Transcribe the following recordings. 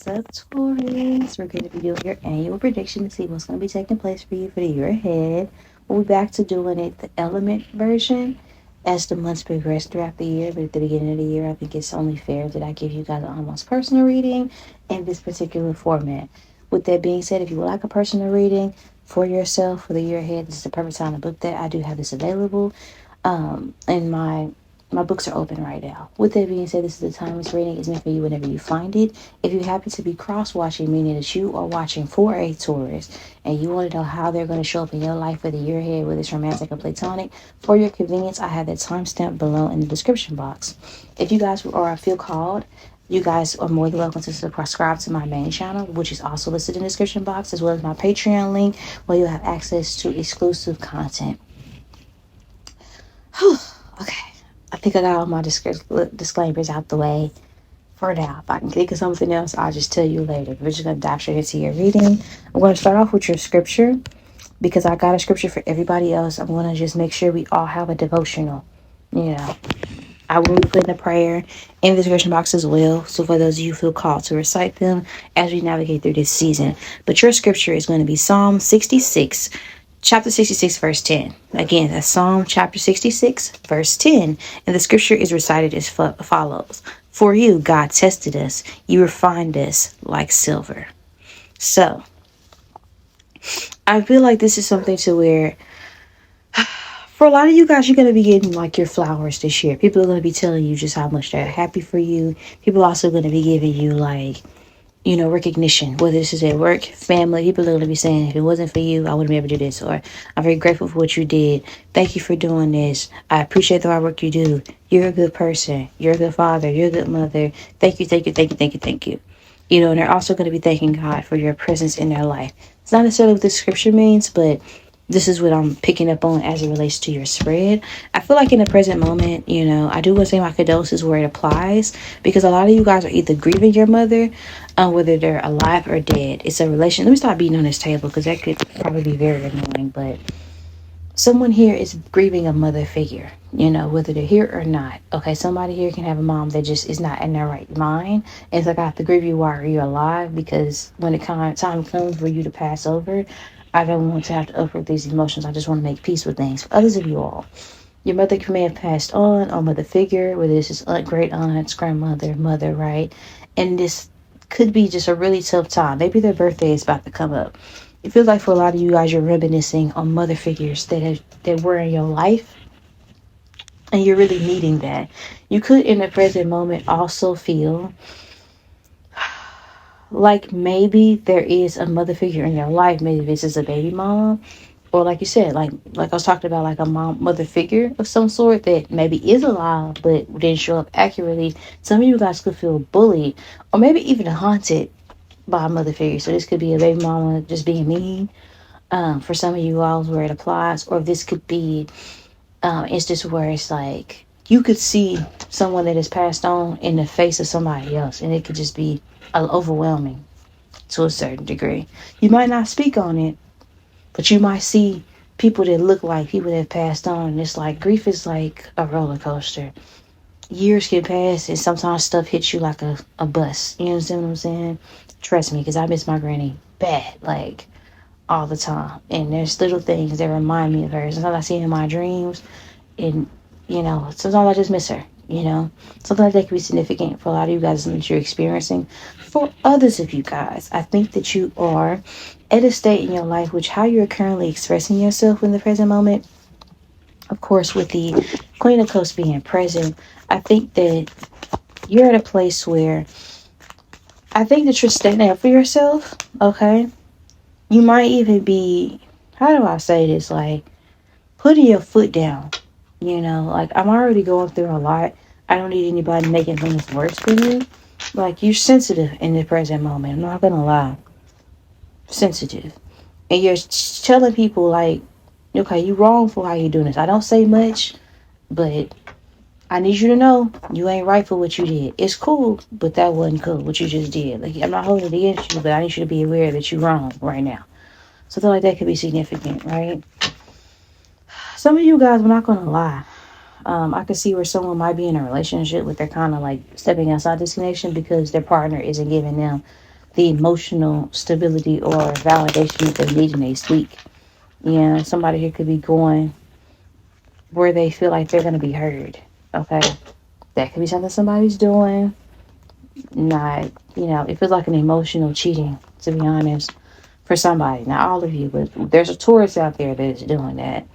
What's up, Taurus? We're going to be doing your annual prediction to see what's going to be taking place for you for the year ahead. We'll be back to doing it the element version as the months progress throughout the year. But at the beginning of the year, I think it's only fair that I give you guys an almost personal reading in this particular format. With that being said, if you would like a personal reading for yourself for the year ahead, this is the perfect time to book that. I do have this available. And my books are open right now. With that being said, this is the timeless reading. It's meant for you whenever you find it. If you happen to be cross-watching, meaning that you are watching for a Taurus and you want to know how they're going to show up in your life for the year ahead, whether it's romantic or platonic, for your convenience, I have that timestamp below in the description box. If you guys feel called, you guys are more than welcome to subscribe to my main channel, which is also listed in the description box, as well as my Patreon link, where you'll have access to exclusive content. Okay. I think I got all my disclaimers out the way for now. If I can think of something else, I'll just tell you later. We're just going to dive straight into your reading. I'm going to start off with your scripture because I got a scripture for everybody else. I'm going to just make sure we all have a devotional. I will be putting a prayer in the description box as well. So for those of you who feel called to recite them as we navigate through this season. But your scripture is going to be Psalm 66. Chapter 66, verse 10. Again, that's Psalm chapter 66, verse 10. And the scripture is recited as follows. For you, God tested us. You refined us like silver. So, I feel like this is something to where, for a lot of you guys, you're going to be getting like your flowers this year. People are going to be telling you just how much they're happy for you. People are also going to be giving you like, recognition, whether this is at work, family. People are going to be saying, if it wasn't for you, I wouldn't be able to do this, or I'm very grateful for what you did. Thank you for doing this. I appreciate the hard work you do. You're a good person. You're a good father. You're a good mother. Thank you, thank you, thank you, thank you, thank you. And they're also going to be thanking God for your presence in their life. It's not necessarily what the scripture means, but this is what I'm picking up on as it relates to your spread. I feel like in the present moment, I do want to say my condolences where it applies, because a lot of you guys are either grieving your mother, whether they're alive or dead. It's a relation. Let me stop beating on this table because that could probably be very annoying. But someone here is grieving a mother figure, whether they're here or not. Okay, somebody here can have a mom that just is not in their right mind. It's like I have to grieve you while you're alive, because when time comes for you to pass over, I don't want to have to uproot these emotions. I just want to make peace with things. For others of you all, your mother may have passed on, or mother figure, whether this is great aunts, grandmother, mother, right? And this could be just a really tough time. Maybe their birthday is about to come up. It feels like for a lot of you guys, you're reminiscing on mother figures that were in your life, and you're really needing that. You could, in the present moment, also feel like maybe there is a mother figure in your life. Maybe this is a baby mom, or like you said, like I was talking about, like a mother figure of some sort that maybe is alive but didn't show up accurately. Some of you guys could feel bullied, or maybe even haunted by a mother figure. So this could be a baby mama just being mean. For some of you all, where it applies, or this could be instance where it's like you could see someone that has passed on in the face of somebody else, and it could just be overwhelming to a certain degree. You might not speak on it, but you might see people that look like people that have passed on. And it's like grief is like a roller coaster. Years get past, and sometimes stuff hits you like a bus. You understand what I'm saying? Trust me, because I miss my granny bad, like all the time. And there's little things that remind me of her. Sometimes I see her in my dreams, and sometimes I just miss her. Sometimes that can be significant for a lot of you guys that you're experiencing. For others of you guys, I think that you are at a state in your life which how you're currently expressing yourself in the present moment. Of course, with the Queen of Cups being present, I think that you're at a place where I think that you're standing up for yourself, okay? You might even be, how do I say this, like putting your foot down. Like I'm already going through a lot. I don't need anybody making things worse for me. Like, you're sensitive in the present moment. I'm not gonna lie. Sensitive. And you're telling people like, okay, you wrong for how you doing this. I don't say much, but I need you to know you ain't right for what you did. It's cool, but that wasn't cool, what you just did. Like, I'm not holding it against you, but I need you to be aware that you're wrong right now. Something like that could be significant, right? Some of you guys, I'm not gonna lie. I can see where someone might be in a relationship, but they're kind of like stepping outside this connection because their partner isn't giving them the emotional stability or validation that they need in this week. Yeah, somebody here could be going where they feel like they're going to be heard. Okay. That could be something somebody's doing. Not, it feels like an emotional cheating, to be honest, for somebody. Not all of you, but there's a Taurus out there that is doing that.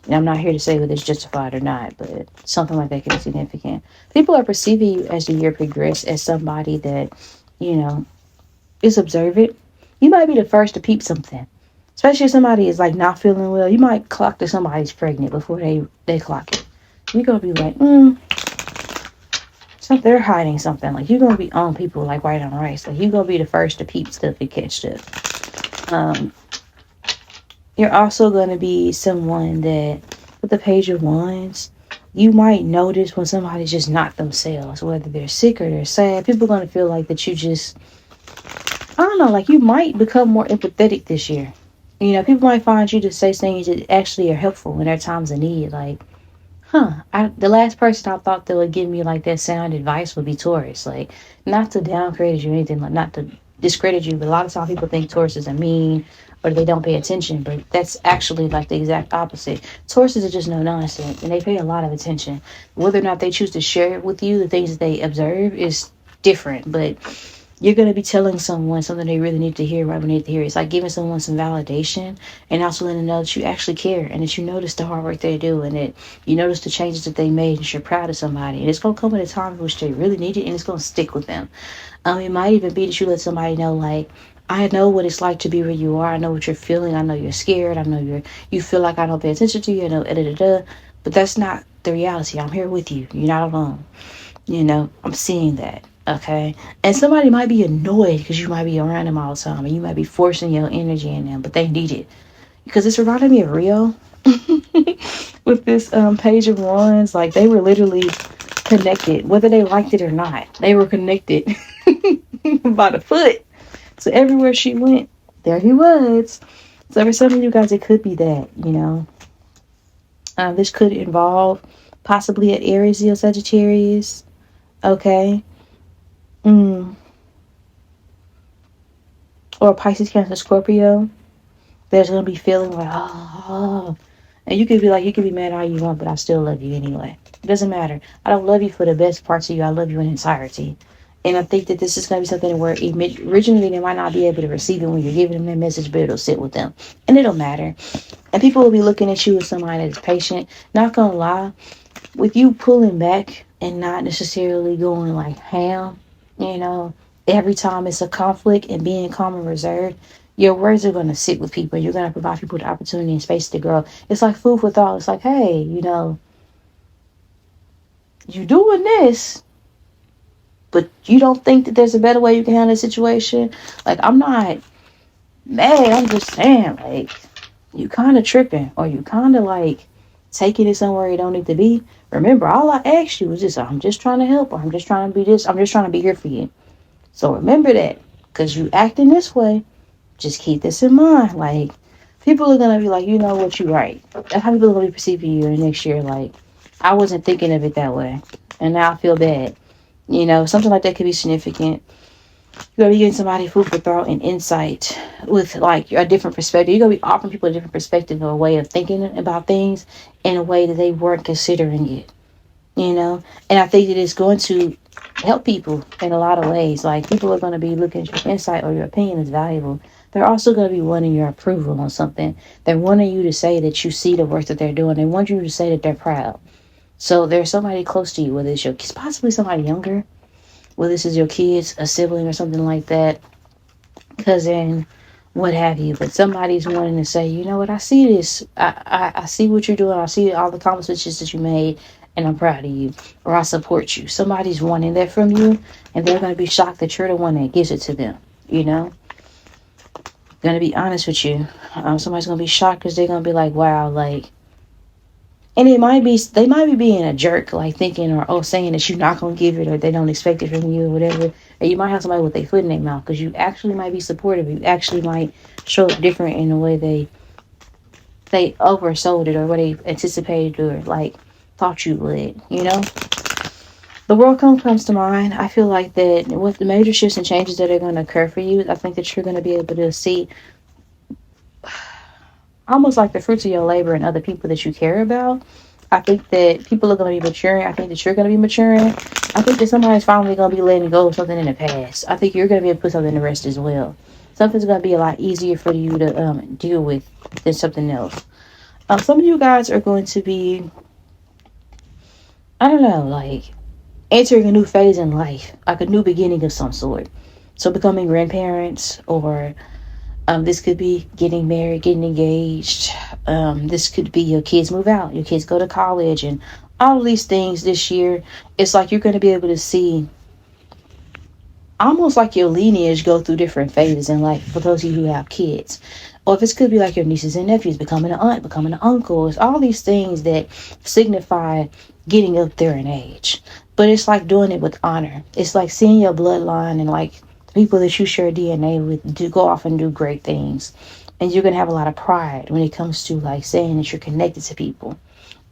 And I'm not here to say whether it's justified or not, but something like that can be significant. People are perceiving you as the year progresses as somebody that, is observant. You might be the first to peep something. Especially if somebody is like not feeling well. You might clock that somebody's pregnant before they clock it. You're going to be like, so they're hiding something. Like, you're going to be on people like white on rice. Like, you're going to be the first to peep stuff and catch stuff. You're also going to be someone that, with the Page of Wands, you might notice when somebody's just not themselves, whether they're sick or they're sad. People are going to feel like that you just, I don't know, like you might become more empathetic this year. People might find you to say things that actually are helpful in their times of need. Like, the last person I thought that would give me like that sound advice would be Taurus. Like, not to downgrade you or anything, like not to discredit you, but a lot of times people think Tauruses are mean or they don't pay attention, but that's actually like the exact opposite. Tauruses are just no nonsense, and they pay a lot of attention. Whether or not they choose to share it with you, the things that they observe, is different, but you're going to be telling someone something they really need to hear right when they need to hear. It's like giving someone some validation and also letting them know that you actually care and that you notice the hard work they do and that you notice the changes that they made and you're proud of somebody. And it's going to come at a time in which they really need it and it's going to stick with them. It might even be that you let somebody know, like, I know what it's like to be where you are. I know what you're feeling. I know you're scared. I know you feel like I don't pay attention to you. I know, but that's not the reality. I'm here with you. You're not alone. I'm seeing that. Okay. And somebody might be annoyed because you might be around them all the time and you might be forcing your energy in them, but they need it. Because it's reminding me of Rio with this Page of Wands. Like, they were literally connected, whether they liked it or not. They were connected by the foot. So everywhere she went, there he was. So for some of you guys, it could be that, this could involve possibly an Aries, Leo, Sagittarius. Okay. Or a Pisces, Cancer, Scorpio. There's going to be feeling like, and you could be mad all you want, but I still love you anyway. It doesn't matter. I don't love you for the best parts of you. I love you in entirety. And I think that this is going to be something where originally they might not be able to receive it when you're giving them that message, but it'll sit with them. And it'll matter. And people will be looking at you as somebody that's patient. Not going to lie, with you pulling back and not necessarily going like ham, every time it's a conflict and being calm and reserved, your words are going to sit with people. You're going to provide people the opportunity and space to grow. It's like food for thought. It's like, hey, you're doing this, but you don't think that there's a better way you can handle the situation? Like, I'm not mad. I'm just saying, like, you kind of tripping or you kind of like taking it somewhere you don't need to be. Remember, all I asked you was just, I'm just trying to help, or I'm just trying to be this. I'm just trying to be here for you. So remember that, because you acting this way, just keep this in mind. Like, people are going to be like, what, you right. That's how people are going to be perceiving you in the next year. Like, I wasn't thinking of it that way, and now I feel bad. Something like that could be significant. You're going to be giving somebody food for thought and insight with, like, a different perspective. You're going to be offering people a different perspective or a way of thinking about things in a way that they weren't considering it, And I think that it's going to help people in a lot of ways. Like, people are going to be looking at your insight or your opinion as valuable. They're also going to be wanting your approval on something. They're wanting you to say that you see the work that they're doing. They want you to say that they're proud. So there's somebody close to you, whether it's your kids, possibly somebody younger, whether this is your kids, a sibling or something like that, cousin, what have you. But somebody's wanting to say, you know what, I see this. I see what you're doing. I see all the accomplishments that you made, and I'm proud of you, or I support you. Somebody's wanting that from you, and they're going to be shocked that you're the one that gives it to them, Going to be honest with you. Somebody's going to be shocked because they're going to be like, wow, like, and they might be being a jerk, like thinking or saying that you're not going to give it or they don't expect it from you or whatever. And you might have somebody with their foot in their mouth because you actually might be supportive. You actually might show up different in the way they oversold it or what they anticipated or like thought you would, The world comes to mind. I feel like that with the major shifts and changes that are going to occur for you, I think that you're going to be able to see almost like the fruits of your labor and other people that you care about. I think that people are going to be maturing. I think that you're going to be maturing. I think that somebody's finally going to be letting go of something in the past. I think you're going to be able to put something to rest as well. Something's going to be a lot easier for you to deal with than something else. Some of you guys are going to be, I don't know, like entering a new phase in life, like a new beginning of some sort. So becoming grandparents, or this could be getting married, getting engaged. This could be your kids move out, your kids go to college, and all of these things this year. It's like you're going to be able to see almost like your lineage go through different phases in life for those of you who have kids. Or if it could be like your nieces and nephews becoming an aunt, becoming an uncle. It's all these things that signify getting up there in age. But it's like doing it with honor. It's like seeing your bloodline and like people that you share DNA with do go off and do great things. And you're going to have a lot of pride when it comes to like saying that you're connected to people,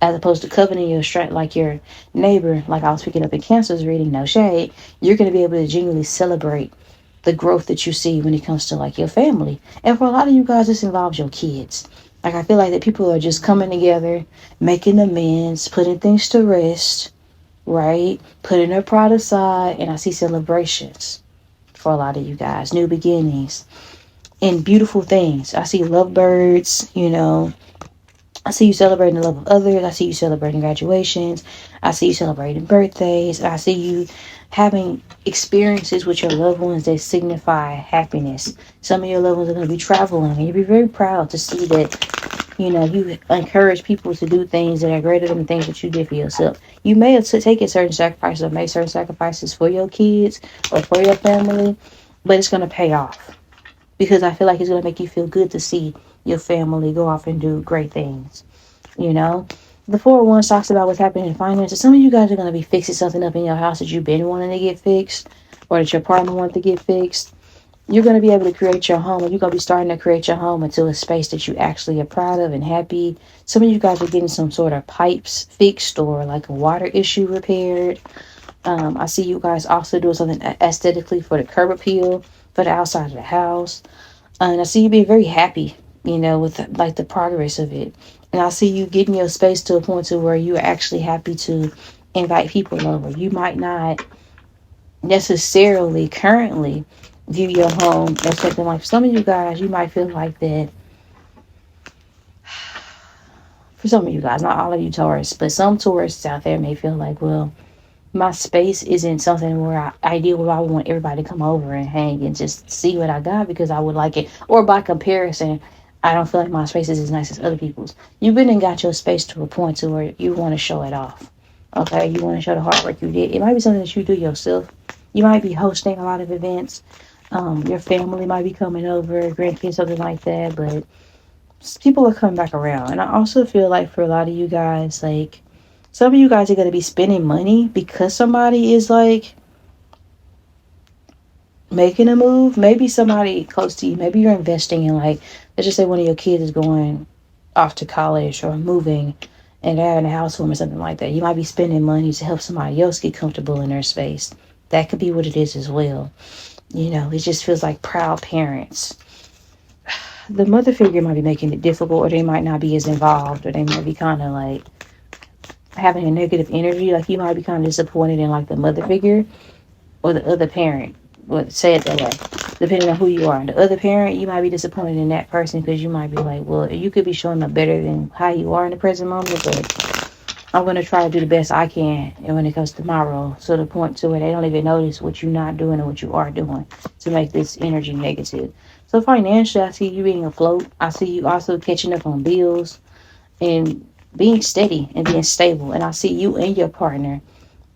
as opposed to coveting your strength like your neighbor. Like I was picking up in Cancer's reading, no shade. You're going to be able to genuinely celebrate the growth that you see when it comes to like your family. And for a lot of you guys, this involves your kids. Like I feel like that people are just coming together, making amends, putting things to rest, right? Putting their pride aside. And I see celebrations for a lot of you guys, new beginnings and beautiful things. I see lovebirds, I see you celebrating the love of others. I see you celebrating graduations. I see you celebrating birthdays. I see you having experiences with your loved ones that signify happiness. Some of your loved ones are going to be traveling, and you'll be very proud to see that, you encourage people to do things that are greater than the things that you did for yourself. You may have taken certain sacrifices or made certain sacrifices for your kids or for your family, but it's going to pay off, because I feel like it's going to make you feel good to see your family go off and do great things. The 401 talks about what's happening in finances. Some of you guys are going to be fixing something up in your house that you've been wanting to get fixed, or that your partner wants to get fixed. You're going to be able to create your home, and you're going to be starting to create your home into a space that you actually are proud of and happy. Some of you guys are getting some sort of pipes fixed, or like a water issue repaired. I see you guys also doing something aesthetically for the curb appeal for the outside of the house. And I see you being very happy, with like the progress of it. And I see you getting your space to a point to where you're actually happy to invite people over. You might not necessarily currently view your home as something like, some of you guys, you might feel like that. For some of you guys, not all of you Taurus, but some Taurus out there may feel like, well, my space isn't something where I want everybody to come over and hang and just see what I got because I would like it. Or by comparison, I don't feel like my space is as nice as other people's. You've been and got your space to a point to where you want to show it off. Okay, you want to show the hard work you did. It might be something that you do yourself. You might be hosting a lot of events. Your family might be coming over, grandkids, something like that. But people are coming back around. And I also feel like for a lot of you guys, like, some of you guys are going to be spending money because somebody is like making a move. Maybe somebody close to you. Maybe you're investing in, like, let's just say one of your kids is going off to college or moving and they're having a housewarming or something like that. You might be spending money to help somebody else get comfortable in their space. That could be what it is as well. It just feels like proud parents. The mother figure might be making it difficult, or they might not be as involved, or they might be kind of like having a negative energy. Like you might be kind of disappointed in like the mother figure or the other parent. Well, say it that way, depending on who you are. And the other parent, you might be disappointed in that person because you might be like, well, you could be showing up better than how you are in the present moment, but I'm going to try to do the best I can. And when it comes to my role, to the point to where they don't even notice what you're not doing or what you are doing to make this energy negative. So financially, I see you being afloat. I see you also catching up on bills and being steady and being stable. And I see you and your partner,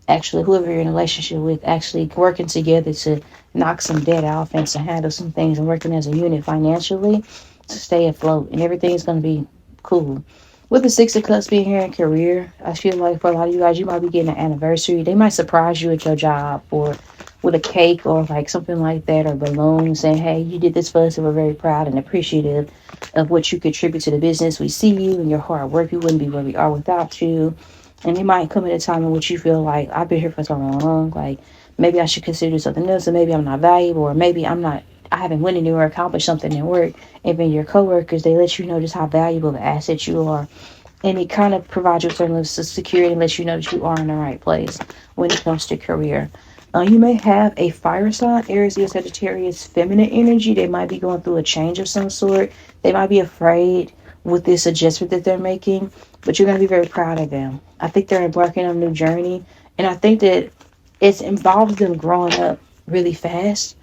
actually whoever you're in a relationship with, actually working together to knock some debt off and to handle some things and working as a unit financially to stay afloat. And everything's going to be cool. With the 6 of Cups being here in career, I feel like for a lot of you guys, you might be getting an anniversary. They might surprise you at your job or with a cake or like something like that, or balloons saying, hey, you did this for us and we're very proud and appreciative of what you contribute to the business. We see you and your hard work. We wouldn't be where we are without you. And it might come at a time in which you feel like, I've been here for so long, like maybe I should consider something else, or maybe I'm not valuable, or maybe I haven't went anywhere, accomplished something in work. And then your coworkers, they let you know just how valuable the asset you are. And it kind of provides you a certain level of security and lets you know that you are in the right place when it comes to career. You may have a fire sign, Aries, Leo, Sagittarius, feminine energy. They might be going through a change of some sort. They might be afraid with this adjustment that they're making, but you're going to be very proud of them. I think they're embarking on a new journey, and I think that it involves them growing up really fast.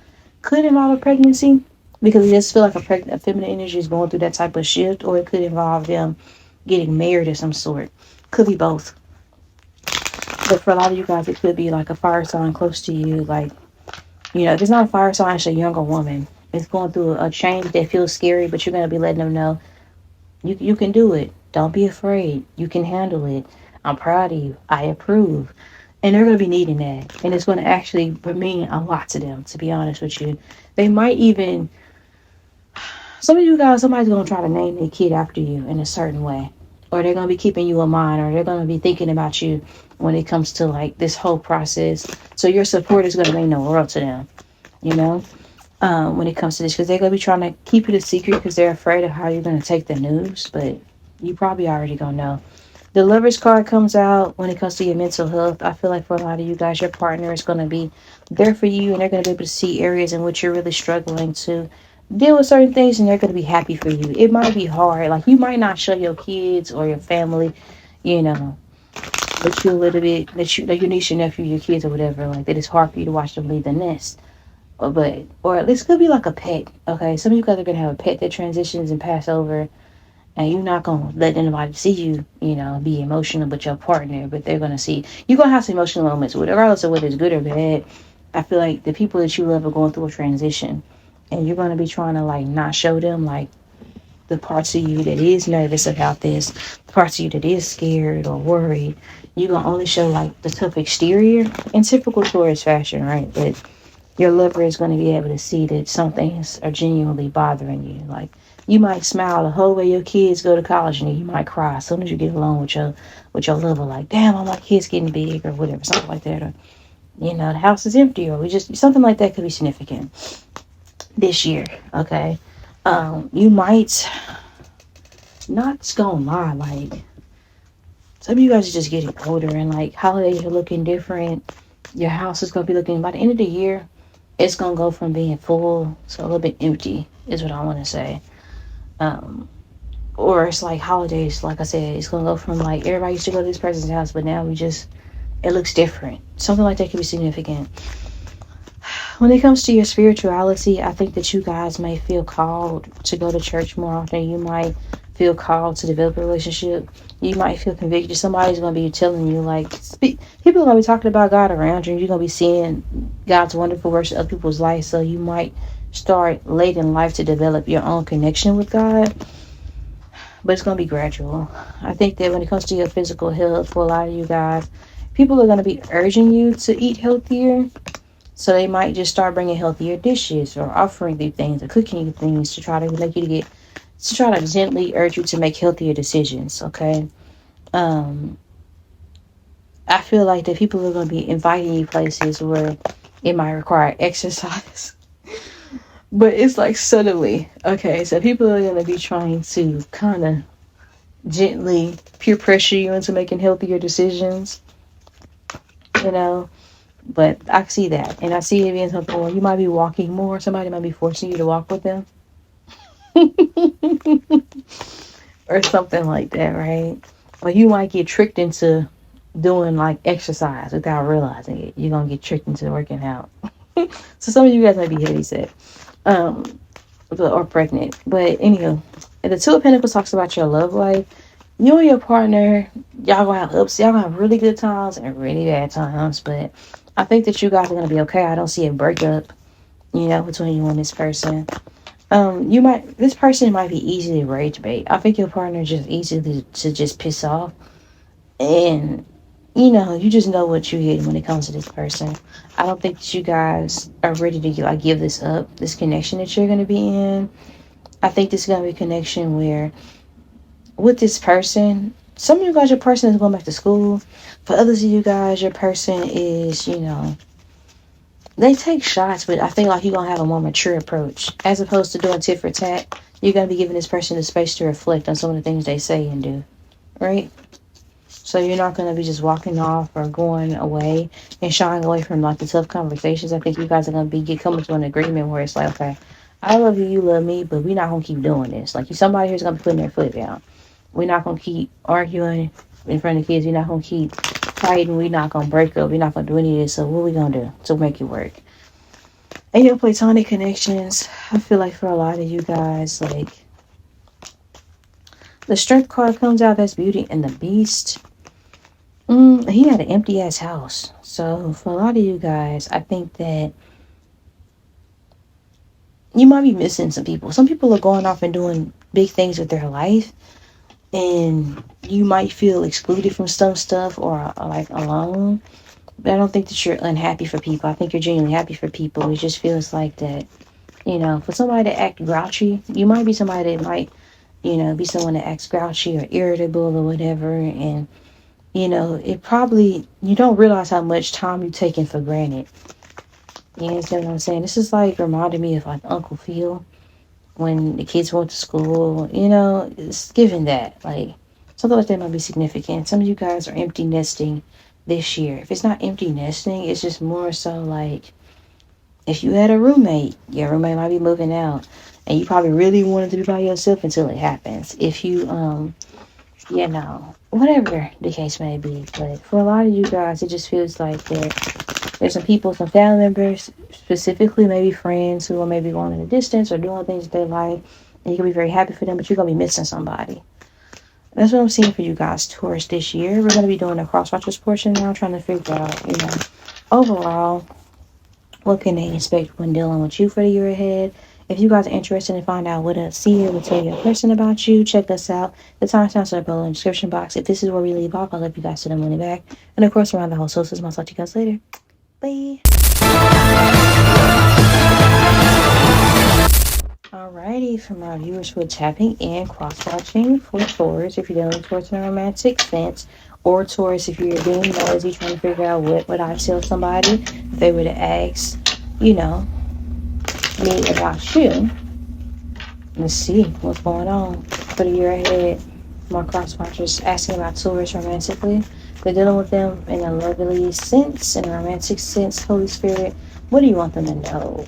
Could involve a pregnancy, because it just feel like a feminine energy is going through that type of shift, or it could involve them getting married of some sort. Could be both. But for a lot of you guys, it could be like a fire sign close to you. Like, if it's not a fire sign, it's a younger woman. It's going through a change that feels scary, but you're going to be letting them know you can do it. Don't be afraid. You can handle it. I'm proud of you. I approve. And they're going to be needing that. And it's going to actually mean a lot to them, to be honest with you. They might even, some of you guys, somebody's going to try to name their kid after you in a certain way. Or they're going to be keeping you in mind, or they're going to be thinking about you when it comes to like this whole process. So your support is going to mean the world to them, when it comes to this, because they're going to be trying to keep it a secret because they're afraid of how you're going to take the news. But you probably already going to know. The Lovers card comes out when it comes to your mental health. I feel like for a lot of you guys, your partner is going to be there for you, and they're going to be able to see areas in which you're really struggling to deal with certain things, and they're going to be happy for you. It might be hard. Like, you might not show your kids or your family, but you a little bit, that your niece, your nephew, your kids or whatever, like that it's hard for you to watch them leave the nest. Or this could be like a pet. Okay, some of you guys are going to have a pet that transitions and pass over, and you're not going to let anybody see you, be emotional with your partner, but they're going to see. You're going to have some emotional moments, regardless of whether it's good or bad. I feel like the people that you love are going through a transition, and you're going to be trying to, like, not show them, like, the parts of you that is nervous about this, the parts of you that is scared or worried. You're going to only show, like, the tough exterior in typical Taurus fashion, right? But your lover is going to be able to see that some things are genuinely bothering you. Like, you might smile the whole way your kids go to college, and you might cry as soon as you get along with your lover. Like, damn, all my kids getting big, or whatever, something like that. Or, the house is empty, or we just, something like that could be significant this year, okay? You might, not gonna lie, like, some of you guys are just getting older, and like holidays are looking different. Your house is gonna be looking, by the end of the year, it's gonna go from being full to a little bit empty, is what I want to say. Or it's like holidays, like I said, it's gonna go from like everybody used to go to this person's house, but now it looks different. Something like that could be significant. When it comes to your spirituality, I think that you guys may feel called to go to church more often. You might feel called to develop a relationship. You might feel convicted. Somebody's going to be telling you, like, people are going to be talking about God around you, and you're going to be seeing God's wonderful works in other people's lives. So you might start late in life to develop your own connection with God. But it's going to be gradual. I think that when it comes to your physical health, for a lot of you guys, people are going to be urging you to eat healthier. So they might just start bringing healthier dishes, or offering you things, or cooking you things to try to gently urge you to make healthier decisions, okay? I feel like that people are going to be inviting you places where it might require exercise. But it's like subtly, okay? So people are going to be trying to kind of gently peer pressure you into making healthier decisions, But I see that, and I see it being something where you might be walking more. Somebody might be forcing you to walk with them. Or something like that, right? Or you might get tricked into doing like exercise without realizing it. You're going to get tricked into working out. So some of you guys might be heavy set. Or pregnant. But anywho, the Two of Pentacles talks about your love life. You and your partner, y'all gonna have ups. Y'all gonna have really good times and really bad times. But I think that you guys are gonna be okay. I don't see a breakup, between you and this person. This person might be easily rage bait. I think your partner is just easy to just piss off. And, you just know what you get when it comes to this person. I don't think that you guys are ready to give this up, this connection that you're going to be in. I think this is going to be a connection where, with this person, Some of you guys, your person is going back to school. For others of you guys, your person is, they take shots, but I think like you're going to have a more mature approach. As opposed to doing tit for tat, you're going to be giving this person the space to reflect on some of the things they say and do. Right? So you're not going to be just walking off or going away and shying away from like the tough conversations. I think you guys are going to be coming to an agreement where it's like, okay, I love you, you love me, but we're not going to keep doing this. Like, somebody here's going to be putting their foot down. We're not going to keep arguing in front of kids. We're not going to keep fighting. We're not going to break up. We're not going to do any of this. So what are we going to do to make it work? And your platonic connections, I feel like for a lot of you guys, like, the Strength card comes out. That's Beauty and the Beast. He had an empty ass house. So for a lot of you guys, I think that you might be missing some people. Some people are going off and doing big things with their life, and you might feel excluded from some stuff or like alone. But I don't think that you're unhappy for people. I think you're genuinely happy for people. It just feels like that, for somebody to act grouchy, you might be somebody that might, be someone that acts grouchy or irritable or whatever. And, it probably, you don't realize how much time you're taking for granted. You understand what I'm saying? This is like reminding me of like Uncle Phil when the kids went to school. It's giving that. Like, something like that might be significant. Some of you guys are empty nesting this year. If it's not empty nesting, it's just more so like if you had a roommate, your roommate might be moving out and you probably really wanted to be by yourself until it happens. If you, whatever the case may be. But for a lot of you guys, it just feels like that there's some people, some family members, specifically maybe friends who are maybe going in a distance or doing things that they like, and you can be very happy for them, but you're going to be missing somebody. That's what I'm seeing for you guys, Taurus, this year. We're going to be doing a cross-watchers portion now, trying to figure out, overall, what can they expect when dealing with you for the year ahead. If you guys are interested in finding out what a seer will tell your person about you, check us out. The timestamps are below in the description box. If this is where we leave off, I'll let you guys to the money back. And of course, around the whole solstice, I'll talk to you guys later. Bye. Alrighty, for my viewers who are tapping in, cross-watching for Taurus, if you're dealing with Taurus in a romantic sense, or Taurus, if you're being nosy, trying to figure out what would I tell somebody if they were to ask, me about you. Let's see what's going on for the year ahead. My cross-watchers asking about Taurus romantically. They're dealing with them in a lovely sense, in a romantic sense. Holy Spirit, what do you want them to know?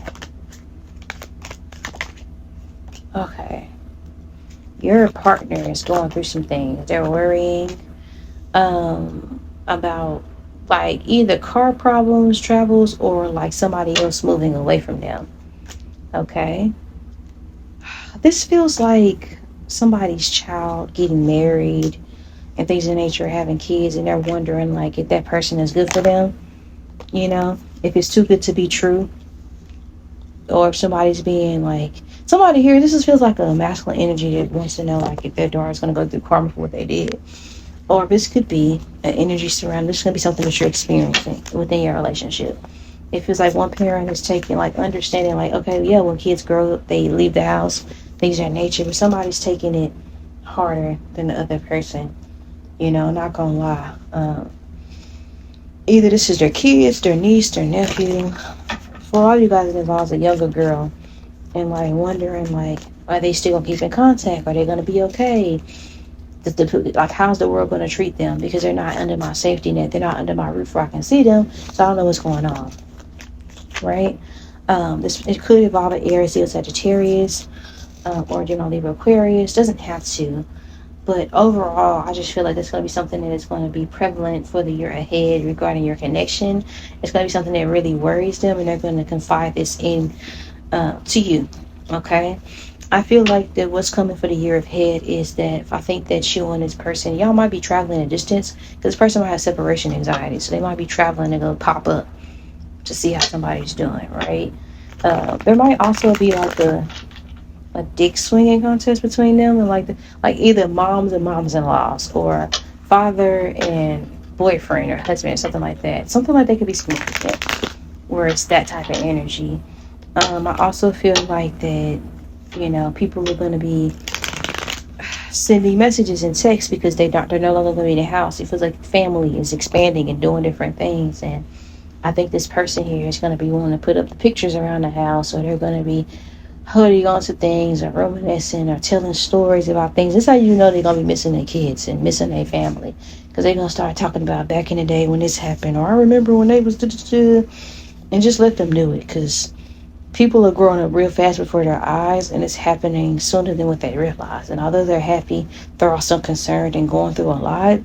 Okay. Your partner is going through some things. They're worrying about like either car problems, travels, or like somebody else moving away from them. Okay. This feels like somebody's child getting married and things of nature, having kids, and they're wondering like if that person is good for them, if it's too good to be true, or if somebody's being like, somebody here, feels like a masculine energy that wants to know like if their daughter is going to go through karma for what they did, or this could be an energy surrounding, this is going to be something that you're experiencing within your relationship. It feels like one parent is taking like understanding like, okay, yeah, when kids grow up, they leave the house, things of that nature, but somebody's taking it harder than the other person. Not gonna lie. Either this is their kids, their niece, their nephew. For a lot of you guys, it involves a younger girl, and like wondering like, are they still gonna keep in contact? Are they gonna be okay? Like, how's the world gonna treat them? Because they're not under my safety net. They're not under my roof where I can see them, so I don't know what's going on. Right? It could involve an Aries, Leo, Sagittarius, or Libra, Aquarius. Doesn't have to. But overall, I just feel like it's going to be something that is going to be prevalent for the year ahead regarding your connection. It's going to be something that really worries them, and they're going to confide this in to you. Okay? I feel like that what's coming for the year ahead is that I think that you and this person, y'all might be traveling a distance, because this person might have separation anxiety. So they might be traveling and go pop up to see how somebody's doing, right? There might also be like a dick swinging contest between them, and like either moms and moms-in-laws, or father and boyfriend or husband, or something like that. Something like that could be significant, where it's that type of energy. I also feel like that, people are going to be sending messages and text because they're no longer going to be in the house. It feels like family is expanding and doing different things. And I think this person here is going to be willing to put up the pictures around the house, or they're going to be holding on to things, or reminiscing, or telling stories about things. That's how you know they're going to be missing their kids and missing their family, because they're going to start talking about back in the day when this happened, or I remember when they was and just let them do it, because people are growing up real fast before their eyes, and it's happening sooner than what they realize. And although they're happy, they're also concerned and going through a lot.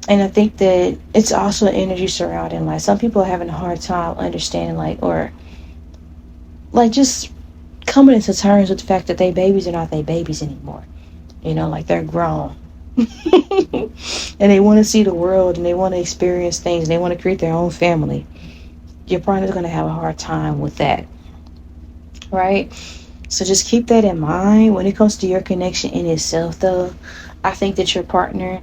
And I think that it's also an energy surrounding, like, some people are having a hard time understanding, or just coming into terms with the fact that they babies are not their babies anymore. Like, they're grown. And they want to see the world, and they want to experience things, and they want to create their own family. Your partner's going to have a hard time with that. Right? So just keep that in mind. When it comes to your connection in itself, though, I think that your partner,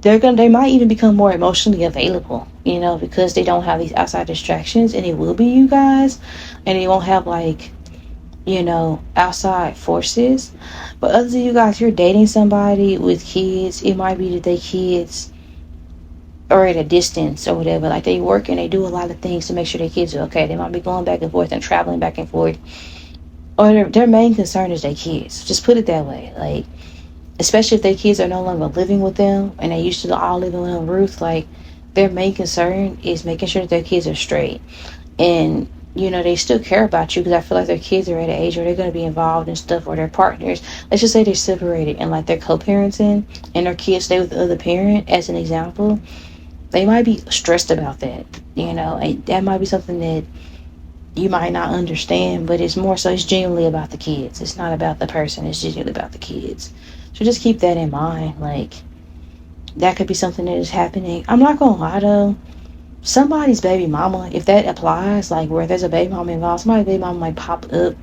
they might even become more emotionally available, because they don't have these outside distractions, and it will be you guys, and they won't have outside forces. But other than you guys, you're dating somebody with kids, it might be that they kids are at a distance or whatever. Like, they work and they do a lot of things to make sure their kids are okay. They might be going back and forth and traveling back and forth, or their main concern is their kids. Just put it that way. Like, especially if their kids are no longer living with them and they used to all living with them, Ruth, like, their main concern is making sure that their kids are straight. And they still care about you, because I feel like their kids are at an age where they're going to be involved in stuff, or their partners, let's just say they're separated and like they're co-parenting, and their kids stay with the other parent, as an example. They might be stressed about that, and that might be something that you might not understand, but it's more so, it's genuinely about the kids. It's not about the person, it's genuinely about the kids. So just keep that in mind. Like, that could be something that is happening. I'm not gonna lie though, somebody's baby mama, if that applies, like where there's a baby mama involved, somebody's baby mama might pop up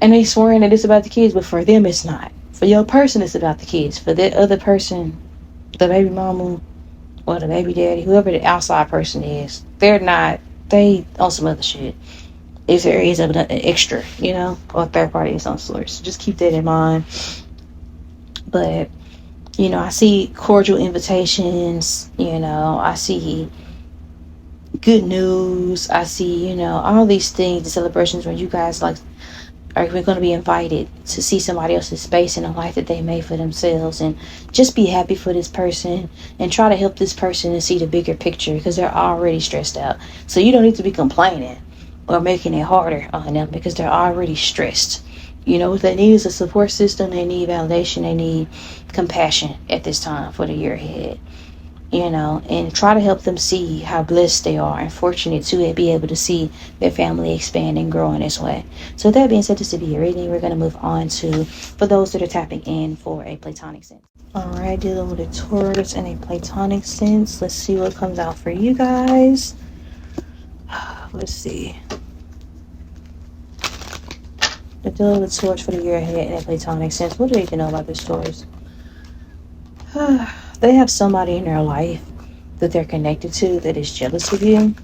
and they swearing that it's about the kids, but for them it's not. For your person, it's about the kids. For that other person, the baby mama or the baby daddy, whoever the outside person is, they on some other shit. If there is an extra, or third party of some sort. So just keep that in mind. But, I see cordial invitations, I see good news, I see, all these things, the celebrations where you guys are going to be invited to see somebody else's space in a life that they made for themselves, and just be happy for this person and try to help this person to see the bigger picture, because they're already stressed out. So you don't need to be complaining or making it harder on them, because they're already stressed. What they need is a support system. They need validation. They need compassion at this time for the year ahead. And try to help them see how blessed they are and fortunate to be able to see their family expand and grow in this way. So with that being said, this to be your reading, we're going to move on to, for those that are tapping in for a platonic sense. Alright, dealing with a Taurus in a platonic sense. Let's see what comes out for you guys. Let's see. They're dealing with Taurus for the year ahead in a platonic sense. What do they know about this Taurus? They have somebody in their life that they're connected to that is jealous of you.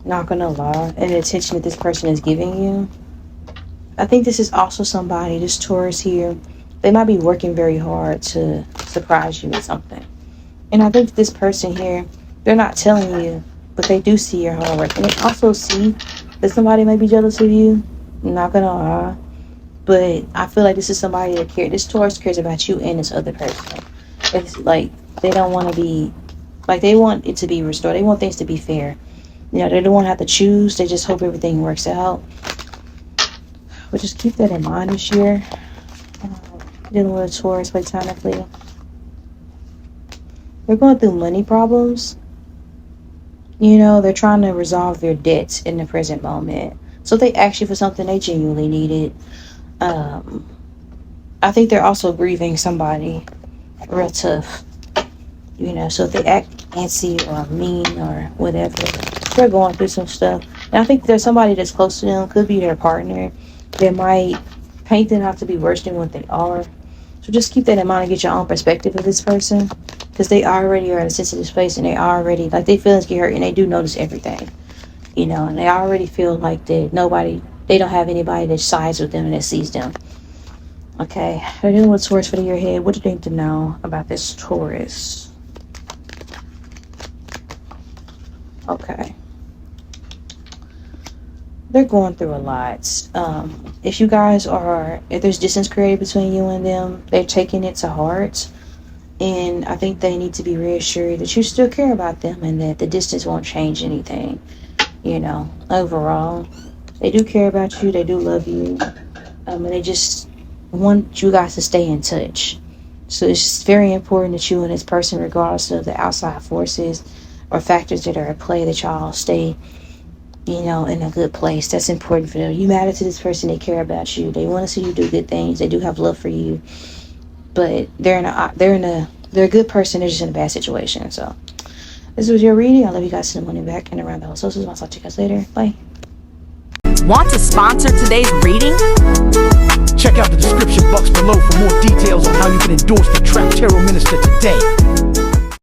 Not gonna lie. And the attention that this person is giving you. I think this is also somebody, this Taurus here, they might be working very hard to surprise you with something. And I think this person here, they're not telling you, but they do see your hard work. And they also see that somebody might be jealous of you. I'm not gonna lie. But I feel like this is somebody that cares. This Taurus cares about you and this other person. It's like they don't want to be, like, they want it to be restored. They want things to be fair. They don't want to have to choose. They just hope everything works out. But just keep that in mind this year. Dealing with a Taurus platonically. They're going through money problems. They're trying to resolve their debts in the present moment. So they ask you for something they genuinely needed. I think they're also grieving somebody real tough. So if they act antsy or mean or whatever, they're going through some stuff. And I think there's somebody that's close to them, could be their partner, that might paint them out to be worse than what they are. So just keep that in mind and get your own perspective of this person, because they already are in a sensitive space, and they already, like, their feelings get hurt, and they do notice everything. And they already feel like they don't have anybody that sides with them and that sees them. Okay, they're dealing with Taurus for the year ahead. What do they need to know about this Taurus? Okay. They're going through a lot. If there's distance created between you and them, they're taking it to heart. And I think they need to be reassured that you still care about them and that the distance won't change anything. Overall, they do care about you. They do love you. And they just want you guys to stay in touch. So it's just very important that you and this person, regardless of the outside forces or factors that are at play, that y'all stay, in a good place. That's important for them. You matter to this person. They care about you. They want to see you do good things. They do have love for you. But they're a good person. They're just in a bad situation. So this was your reading. I love you guys in the morning, back and around the whole socials. I'll talk to you guys later. Bye. Want to sponsor today's reading? Check out the description box below for more details on how you can endorse the Trap Tarot Minister today.